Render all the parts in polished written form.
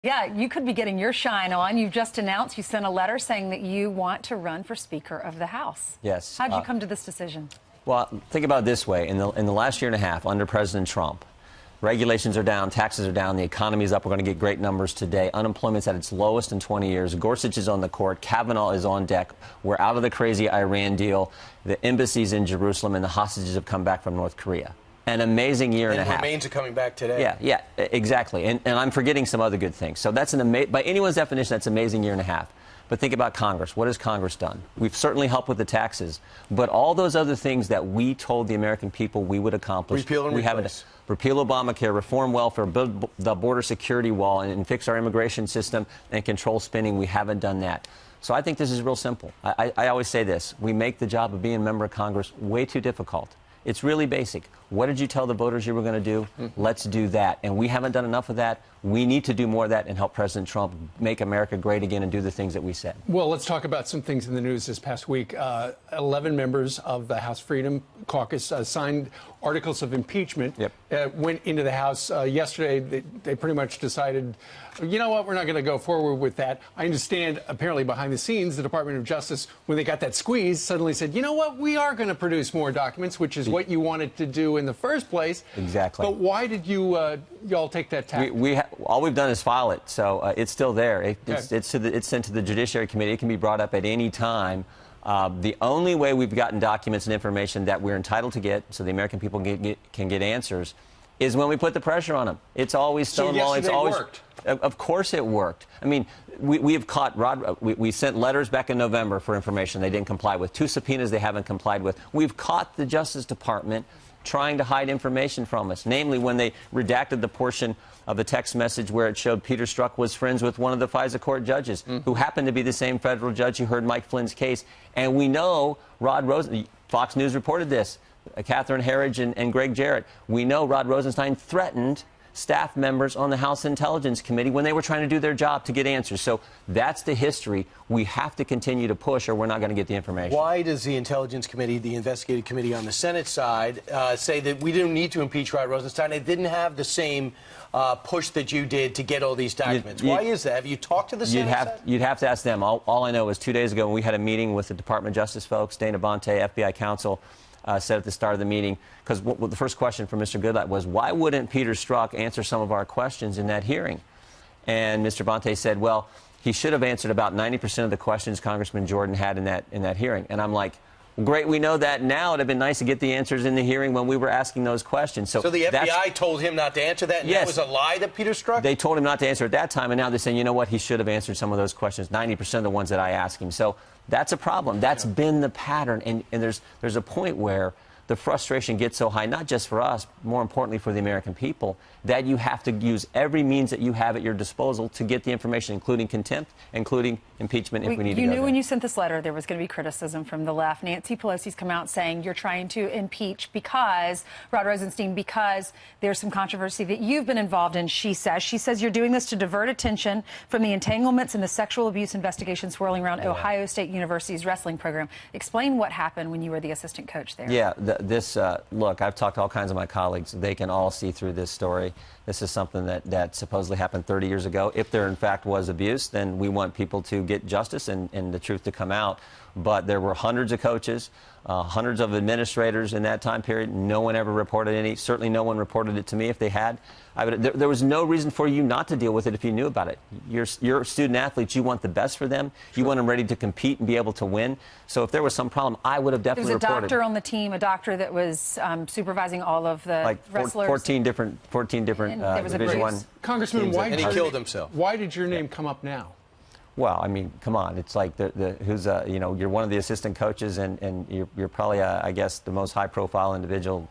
Yeah, you could be getting your shine on. You've just announced, you sent a letter saying that you want to run for Speaker of the House. Yes. How did you come to this decision? Well, think about it this way. In the last year and a half, under President Trump, regulations are down, taxes are down, the economy is up. We're going to get great numbers today. Unemployment's at its lowest in 20 years. Gorsuch is on the court. Kavanaugh is on deck. We're out of the crazy Iran deal. The embassy's in Jerusalem, and the hostages have come back from North Korea. An amazing year and a half. And remains are coming back today. Yeah, exactly. And I'm forgetting some other good things. So that's by anyone's definition, that's an amazing year and a half. But think about Congress. What has Congress done? We've certainly helped with the taxes. But all those other things that we told the American people we would accomplish, repeal and we replace. haven't. Repeal Obamacare, reform welfare, build the border security wall, and fix our immigration system and control spending. We haven't done that. So I think this is real simple. I always say this. We make the job of being a member of Congress way too difficult. It's really basic. What did you tell the voters you were going to do? Let's do that. And we haven't done enough of that. We need to do more of that and help President Trump make America great again and do the things that we said. Well, let's talk about some things in the news this past week. 11 members of the House Freedom Caucus signed articles of impeachment. Went into the House yesterday. They pretty much decided, you know what, we're not going to go forward with that. I understand, apparently behind the scenes, the Department of Justice, when they got that squeeze, suddenly said, you know what, we are going to produce more documents, which is what you wanted to do in the first place. Exactly. But why did you y'all take that tack? All we've done is file it, so it's still there. It's sent to the Judiciary Committee. It can be brought up at any time. The only way we've gotten documents and information that we're entitled to get, so the American people can get answers, is when we put the pressure on them. It's always stonewall. So it's always worked. Of course it worked. I mean, we have caught Rod. We sent letters back in November for information they didn't comply with. 2 subpoenas they haven't complied with. We've caught the Justice Department trying to hide information from us, namely when they redacted the portion of the text message where it showed Peter Strzok was friends with one of the FISA court judges, who happened to be the same federal judge who heard Mike Flynn's case. And we know Rod Rosenstein, Fox News reported this, Catherine Herridge and Greg Jarrett. We know Rod Rosenstein threatened staff members on the House Intelligence Committee when they were trying to do their job to get answers. So that's the history. We have to continue to push or we're not going to get the information. Why does the Intelligence Committee, the investigative committee on the Senate side, say that we didn't need to impeach Rod Rosenstein? It didn't have the same push that you did to get all these documents. Why is that? Have you talked to the Senate side? You'd have to ask them. All I know is 2 days ago when we had a meeting with the Department of Justice folks, Dana Bonte, FBI counsel, said at the start of the meeting, because the first question from Mr. Goodlatte was, why wouldn't Peter Strzok answer some of our questions in that hearing? And Mr. Bonte said, well, he should have answered about 90% of the questions Congressman Jordan had in that hearing. And I'm like, great, we know that now. It'd have been nice to get the answers in the hearing when we were asking those questions. So the FBI told him not to answer that, and that was a lie that Peter Strzok? They told him not to answer at that time, and now they're saying, you know what, he should have answered some of those questions, 90% of the ones that I asked him. So that's a problem. That's been the pattern, and there's a point where the frustration gets so high, not just for us, more importantly for the American people, that you have to use every means that you have at your disposal to get the information, including contempt, including impeachment if we need to go You knew there. when you sent this letter there was going to be criticism from the left. Nancy Pelosi's come out saying you're trying to impeach because, Rod Rosenstein, because there's some controversy that you've been involved in, she says. She says you're doing this to divert attention from the entanglements in the sexual abuse investigation swirling around Ohio State University's wrestling program. Explain what happened when you were the assistant coach there. Yeah, look, I've talked to all kinds of my colleagues. They can all see through this story. This is something that supposedly happened 30 years ago. If there, in fact, was abuse, then we want people to get justice and the truth to come out. But there were hundreds of coaches, hundreds of administrators in that time period. No one ever reported any. Certainly no one reported it to me if they had. There was no reason for you not to deal with it if you knew about it. You're student athletes. You want the best for them. You want them ready to compete and be able to win. So if there was some problem, I would have definitely reported. There was a doctor on the team, a doctor that was supervising all of the wrestlers. 14 different Division I. Congressman, and he killed himself. Why did your name come up now? Well, I mean, come on. It's like you're one of the assistant coaches, and you're probably, I guess, the most high-profile individual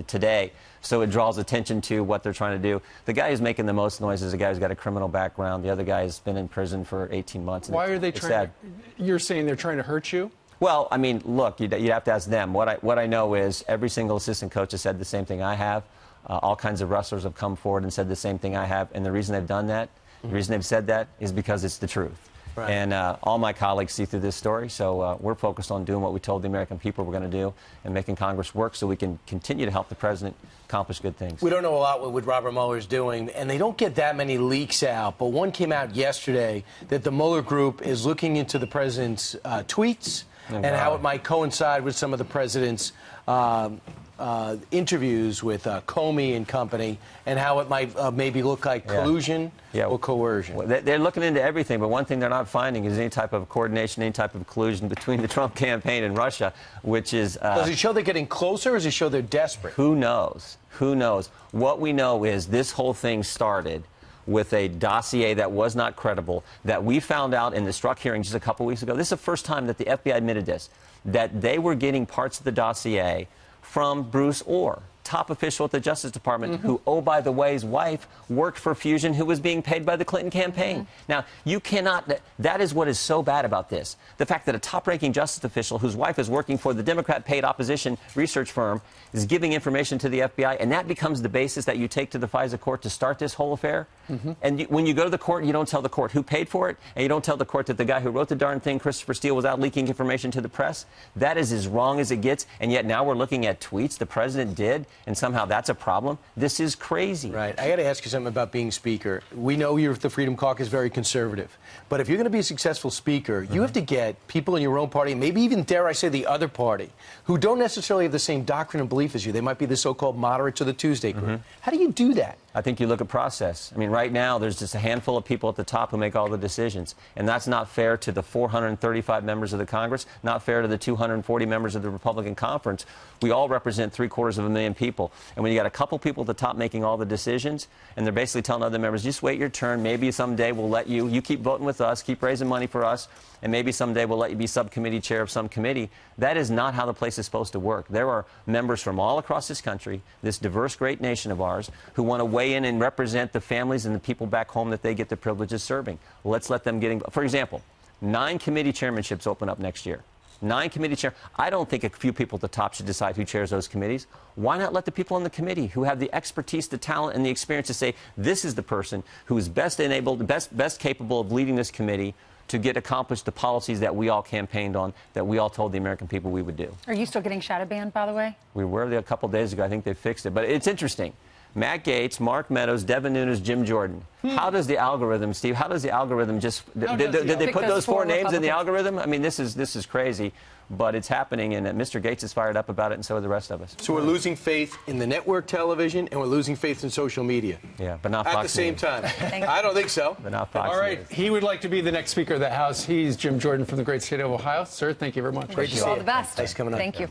today. So it draws attention to what they're trying to do. The guy who's making the most noise is a guy who's got a criminal background. The other guy has been in prison for 18 months. Why are they trying? You're saying they're trying to hurt you? Well, I mean, look, you'd have to ask them. What I know is every single assistant coach has said the same thing I have. All kinds of wrestlers have come forward and said the same thing I have. And the reason they've done that, the reason they've said that is because it's the truth. Right. And all my colleagues see through this story, so we're focused on doing what we told the American people we're going to do and making Congress work so we can continue to help the president accomplish good things. We don't know a lot what Robert Mueller is doing, and they don't get that many leaks out, but one came out yesterday that the Mueller group is looking into the president's tweets and how it might coincide with some of the president's interviews with Comey and company, and how it might maybe look like collusion or coercion. Well, they're looking into everything, but one thing they're not finding is any type of coordination, any type of collusion between the Trump campaign and Russia, which is... Does it show they're getting closer, or does it show they're desperate? Who knows? Who knows? What we know is this whole thing started with a dossier that was not credible, that we found out in the Strzok hearing just a couple weeks ago. This is the first time that the FBI admitted this, that they were getting parts of the dossier from Bruce Orr, top official at the Justice Department, who, oh, by the way, his wife worked for Fusion, who was being paid by the Clinton campaign. Now, you cannot, that is what is so bad about this. The fact that a top-ranking justice official whose wife is working for the Democrat-paid opposition research firm is giving information to the FBI, and that becomes the basis that you take to the FISA court to start this whole affair. And when you go to the court, you don't tell the court who paid for it, and you don't tell the court that the guy who wrote the darn thing, Christopher Steele, was out leaking information to the press. That is as wrong as it gets, and yet now we're looking at tweets the president did, and somehow that's a problem. This is crazy. Right. I got to ask you something about being Speaker. We know you're the Freedom Caucus very conservative, but if you're going to be a successful Speaker, you have to get people in your own party, maybe even, dare I say, the other party, who don't necessarily have the same doctrine and belief as you. They might be the so-called moderates of the Tuesday group. How do you do that? I think you look at process. I mean, right now, there's just a handful of people at the top who make all the decisions. And that's not fair to the 435 members of the Congress, not fair to the 240 members of the Republican Conference. We all represent 750,000 people. And when you got a couple people at the top making all the decisions, and they're basically telling other members, just wait your turn, maybe someday we'll let you keep voting with us, keep raising money for us, and maybe someday we'll let you be subcommittee chair of some committee. That is not how the place is supposed to work. There are members from all across this country, this diverse, great nation of ours, who want to weigh in and represent the families and the people back home that they get the privilege of serving. Let's let them get involved. For example, 9 committee chairmanships open up next year. 9 committee chair. I don't think a few people at the top should decide who chairs those committees. Why not let the people on the committee who have the expertise, the talent, and the experience to say, this is the person who is best enabled, best capable of leading this committee to get accomplished the policies that we all campaigned on, that we all told the American people we would do. Are you still getting shadow banned, by the way? We were there a couple days ago. I think they fixed it. But it's interesting. Matt Gaetz, Mark Meadows, Devin Nunes, Jim Jordan. How does the algorithm, Steve, how does the algorithm just... Did they put those 4 names in the algorithm? I mean, this is crazy. But it's happening, and Mr. Gaetz is fired up about it, and so are the rest of us. So we're losing faith in the network television, and we're losing faith in social media. Yeah, but not Fox at the same News. time. I don't think so. But not Fox All right, News. he would like to be the next Speaker of the House. He's Jim Jordan from the great state of Ohio. Sir, thank you very much. Great to see All you. the best. Thanks for coming on. Thank you.